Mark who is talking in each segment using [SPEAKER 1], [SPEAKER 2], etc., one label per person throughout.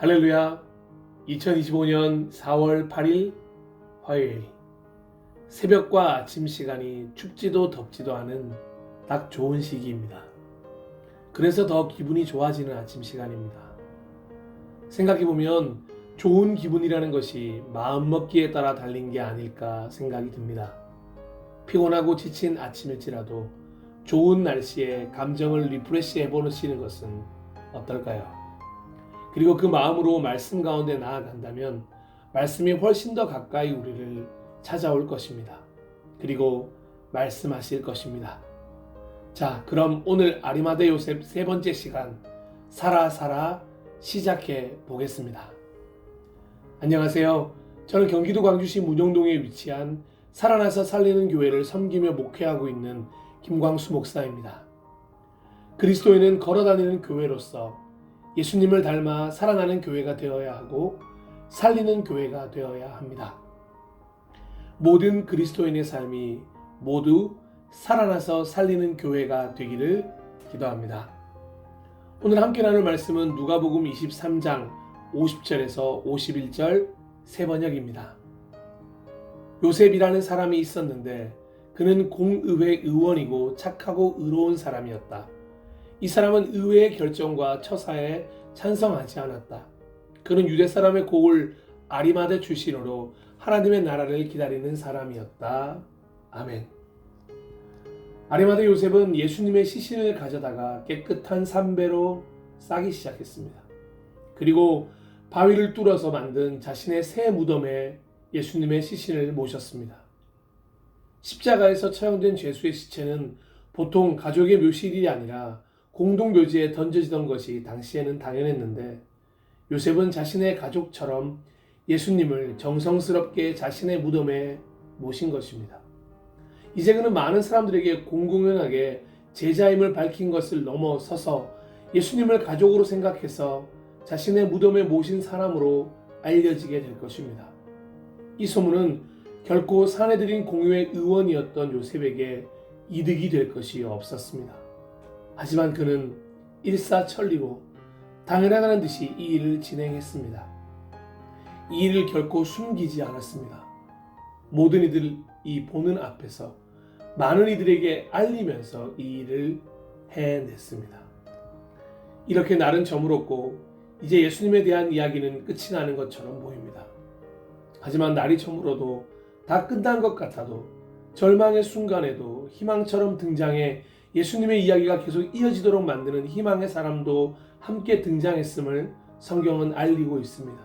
[SPEAKER 1] 할렐루야. 2025년 4월 8일 화요일, 새벽과 아침 시간이 춥지도 덥지도 않은 딱 좋은 시기입니다. 그래서 더 기분이 좋아지는 아침 시간입니다. 생각해보면 좋은 기분이라는 것이 마음먹기에 따라 달린 게 아닐까 생각이 듭니다. 피곤하고 지친 아침일지라도 좋은 날씨에 감정을 리프레시 해보시는 것은 어떨까요? 그리고 그 마음으로 말씀 가운데 나아간다면 말씀이 훨씬 더 가까이 우리를 찾아올 것입니다. 그리고 말씀하실 것입니다. 자, 그럼 오늘 아리마대 요셉 세 번째 시간 살아 시작해 보겠습니다. 안녕하세요. 저는 경기도 광주시 문영동에 위치한 살아나서 살리는 교회를 섬기며 목회하고 있는 김광수 목사입니다. 그리스도인은 걸어다니는 교회로서 예수님을 닮아 살아나는 교회가 되어야 하고 살리는 교회가 되어야 합니다. 모든 그리스도인의 삶이 모두 살아나서 살리는 교회가 되기를 기도합니다. 오늘 함께 나눌 말씀은 누가복음 23장 50절에서 51절 세 번역입니다. 요셉이라는 사람이 있었는데 그는 공의회 의원이고 착하고 의로운 사람이었다. 이 사람은 의회의 결정과 처사에 찬성하지 않았다. 그는 유대 사람의 고을 아리마대 출신으로 하나님의 나라를 기다리는 사람이었다. 아멘. 아리마대 요셉은 예수님의 시신을 가져다가 깨끗한 삼배로 싸기 시작했습니다. 그리고 바위를 뚫어서 만든 자신의 새 무덤에 예수님의 시신을 모셨습니다. 십자가에서 처형된 죄수의 시체는 보통 가족의 묘실이 아니라 공동묘지에 던져지던 것이 당시에는 당연했는데 요셉은 자신의 가족처럼 예수님을 정성스럽게 자신의 무덤에 모신 것입니다. 이제 그는 많은 사람들에게 공공연하게 제자임을 밝힌 것을 넘어서서 예수님을 가족으로 생각해서 자신의 무덤에 모신 사람으로 알려지게 될 것입니다. 이 소문은 결코 사내들인 공유의 의원이었던 요셉에게 이득이 될 것이 없었습니다. 하지만 그는 일사천리로 당연하다는 듯이 이 일을 진행했습니다. 이 일을 결코 숨기지 않았습니다. 모든 이들이 보는 앞에서 많은 이들에게 알리면서 이 일을 해냈습니다. 이렇게 날은 저물었고 이제 예수님에 대한 이야기는 끝이 나는 것처럼 보입니다. 하지만 날이 저물어도 다 끝난 것 같아도 절망의 순간에도 희망처럼 등장해 예수님의 이야기가 계속 이어지도록 만드는 희망의 사람도 함께 등장했음을 성경은 알리고 있습니다.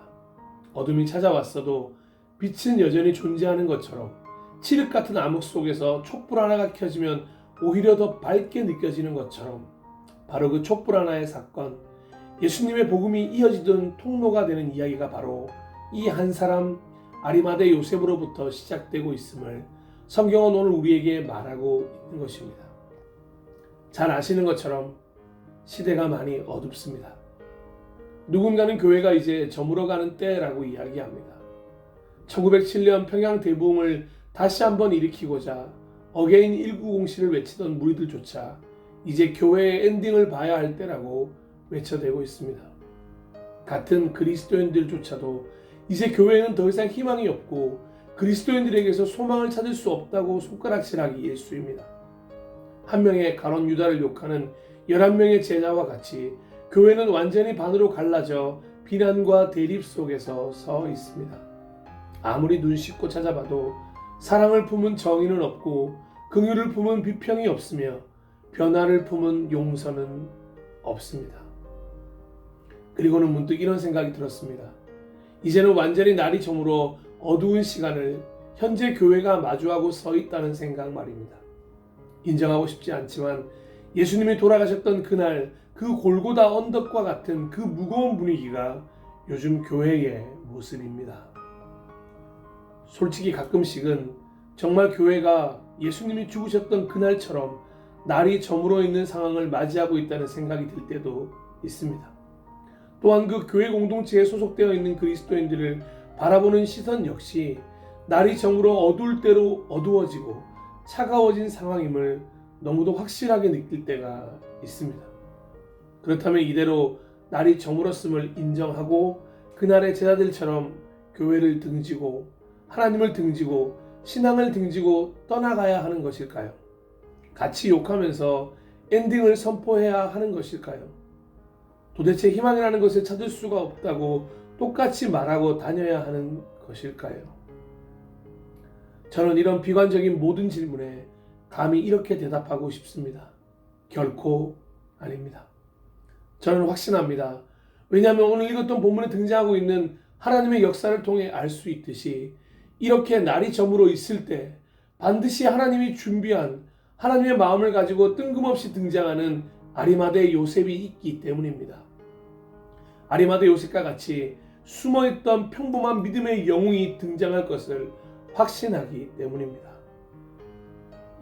[SPEAKER 1] 어둠이 찾아왔어도 빛은 여전히 존재하는 것처럼 칠흑 같은 암흑 속에서 촛불 하나가 켜지면 오히려 더 밝게 느껴지는 것처럼 바로 그 촛불 하나의 사건, 예수님의 복음이 이어지던 통로가 되는 이야기가 바로 이 한 사람 아리마대 요셉으로부터 시작되고 있음을 성경은 오늘 우리에게 말하고 있는 것입니다. 잘 아시는 것처럼 시대가 많이 어둡습니다. 누군가는 교회가 이제 저물어가는 때라고 이야기합니다. 1907년 평양 대붕을 다시 한번 일으키고자 어게인 1904를 외치던 무리들조차 이제 교회의 엔딩을 봐야 할 때라고 외쳐대고 있습니다. 같은 그리스도인들조차도 이제 교회에는 더 이상 희망이 없고 그리스도인들에게서 소망을 찾을 수 없다고 손가락질하기 일쑤입니다. 한 명의 가룟 유다를 욕하는 11명의 제자와 같이 교회는 완전히 반으로 갈라져 비난과 대립 속에서 서 있습니다. 아무리 눈 씻고 찾아봐도 사랑을 품은 정의는 없고 긍휼을 품은 비평이 없으며 변화를 품은 용서는 없습니다. 그리고는 문득 이런 생각이 들었습니다. 이제는 완전히 날이 저물어 어두운 시간을 현재 교회가 마주하고 서 있다는 생각 말입니다. 인정하고 싶지 않지만 예수님이 돌아가셨던 그날 그 골고다 언덕과 같은 그 무거운 분위기가 요즘 교회의 모습입니다. 솔직히 가끔씩은 정말 교회가 예수님이 죽으셨던 그날처럼 날이 저물어 있는 상황을 맞이하고 있다는 생각이 들 때도 있습니다. 또한 그 교회 공동체에 소속되어 있는 그리스도인들을 바라보는 시선 역시 날이 저물어 어두울 대로 어두워지고 차가워진 상황임을 너무도 확실하게 느낄 때가 있습니다. 그렇다면 이대로 날이 저물었음을 인정하고 그날의 제자들처럼 교회를 등지고 하나님을 등지고 신앙을 등지고 떠나가야 하는 것일까요? 같이 욕하면서 엔딩을 선포해야 하는 것일까요? 도대체 희망이라는 것을 찾을 수가 없다고 똑같이 말하고 다녀야 하는 것일까요? 저는 이런 비관적인 모든 질문에 감히 이렇게 대답하고 싶습니다. 결코 아닙니다. 저는 확신합니다. 왜냐하면 오늘 읽었던 본문에 등장하고 있는 하나님의 역사를 통해 알 수 있듯이 이렇게 날이 저물어 있을 때 반드시 하나님이 준비한 하나님의 마음을 가지고 뜬금없이 등장하는 아리마대 요셉이 있기 때문입니다. 아리마대 요셉과 같이 숨어있던 평범한 믿음의 영웅이 등장할 것을 확신하기 때문입니다.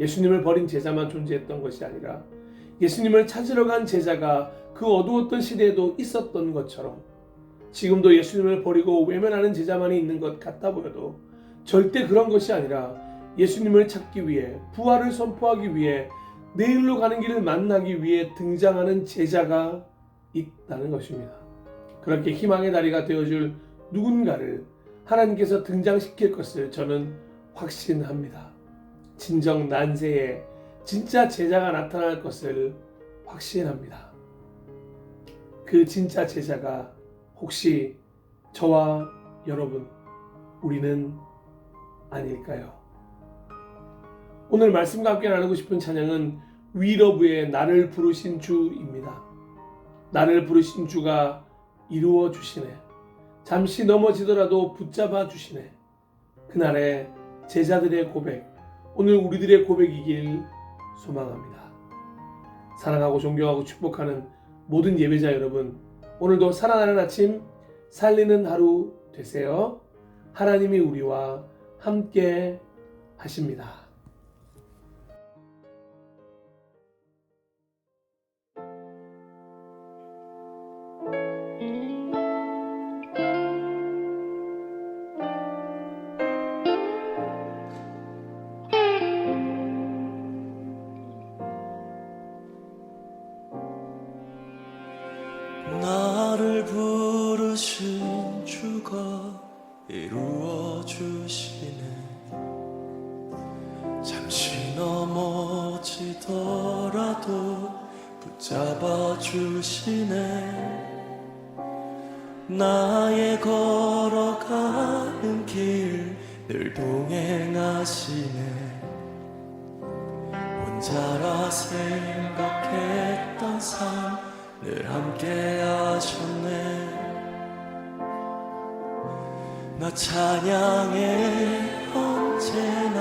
[SPEAKER 1] 예수님을 버린 제자만 존재했던 것이 아니라 예수님을 찾으러 간 제자가 그 어두웠던 시대에도 있었던 것처럼 지금도 예수님을 버리고 외면하는 제자만이 있는 것 같아 보여도 절대 그런 것이 아니라 예수님을 찾기 위해, 부활을 선포하기 위해, 내일로 가는 길을 만나기 위해 등장하는 제자가 있다는 것입니다. 그렇게 희망의 다리가 되어줄 누군가를 하나님께서 등장시킬 것을 저는 확신합니다. 진정 난세에 진짜 제자가 나타날 것을 확신합니다. 그 진짜 제자가 혹시 저와 여러분, 우리는 아닐까요? 오늘 말씀과 함께 나누고 싶은 찬양은 위러브의 나를 부르신 주입니다. 나를 부르신 주가 이루어 주시네. 잠시 넘어지더라도 붙잡아 주시네. 그날의 제자들의 고백, 오늘 우리들의 고백이길 소망합니다. 사랑하고 존경하고 축복하는 모든 예배자 여러분, 오늘도 살아나는 아침, 살리는 하루 되세요. 하나님이 우리와 함께 하십니다.
[SPEAKER 2] 나를 부르신 주가 이루어 주시네. 잠시 넘어지더라도 붙잡아 주시네. 나의 걸어가는 길 늘 동행하시네. 혼자라 생각했던 삶 늘 함께 하셨네. 나 찬양해 언제나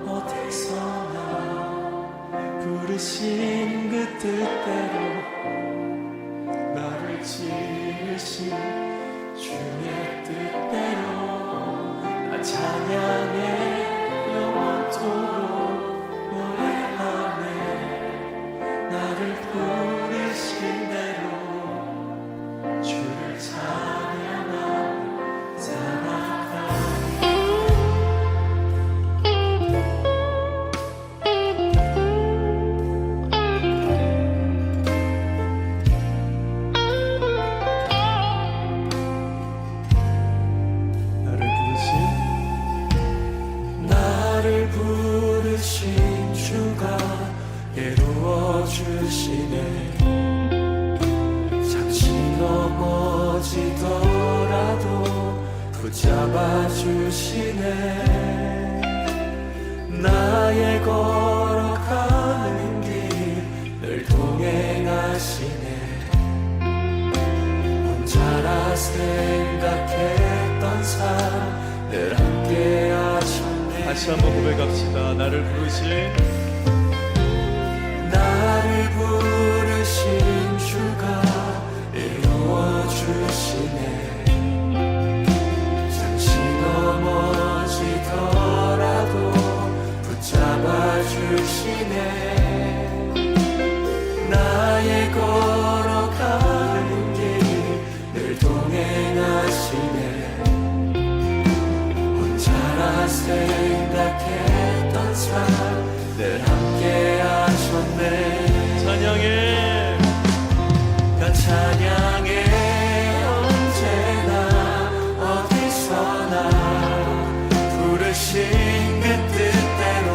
[SPEAKER 2] 어디서나 부르신 그 뜻대로 나를 지으신 주의 뜻대로 나 찬양해 영원토록 노래하네. 나를 부르신 대로 주를 찬양하며 살아가네. 나를 부르신 주가 이루어 주시네. 잠시 넘어지더라도 붙잡아 주시네. 나의 걸어가는 길 늘 동행하시네. 혼자라 생각했던 삶 늘 함께 하셨네.
[SPEAKER 3] 다시 한번 고백합시다. 나를 부르신
[SPEAKER 2] 주가 이루어 주시네. 잠시 넘어지더라도 붙잡아 주시네. 나의 걸어가는 길 늘 동행하시네. 혼자라 생각했던 삶 늘 함께 하셨네.
[SPEAKER 3] 찬양해
[SPEAKER 2] 나 찬양해 언제나 부르신 그 뜻대로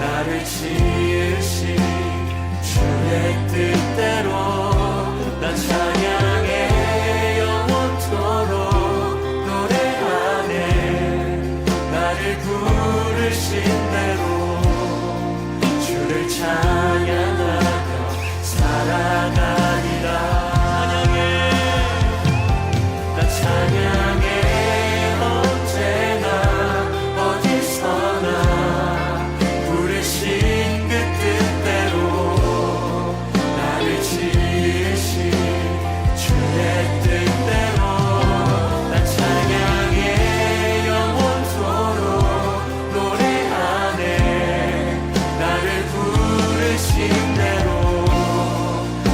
[SPEAKER 2] 나를 지으신 주의 뜻대로 난 찬양해 영원토록 노래하네 나를 부르신 대로 주를 찬양하며 살아가리라 나 찬양해 언제나 어디서나 부르신 그 뜻대로 나를 지으신 주의 뜻대로 나 찬양해 영원토록 노래하네 나를 부르신 대로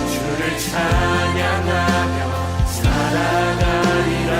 [SPEAKER 2] 주를 찬양하며 살아가리라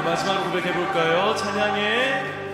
[SPEAKER 3] 마지막으로 고백해 볼까요? 찬양해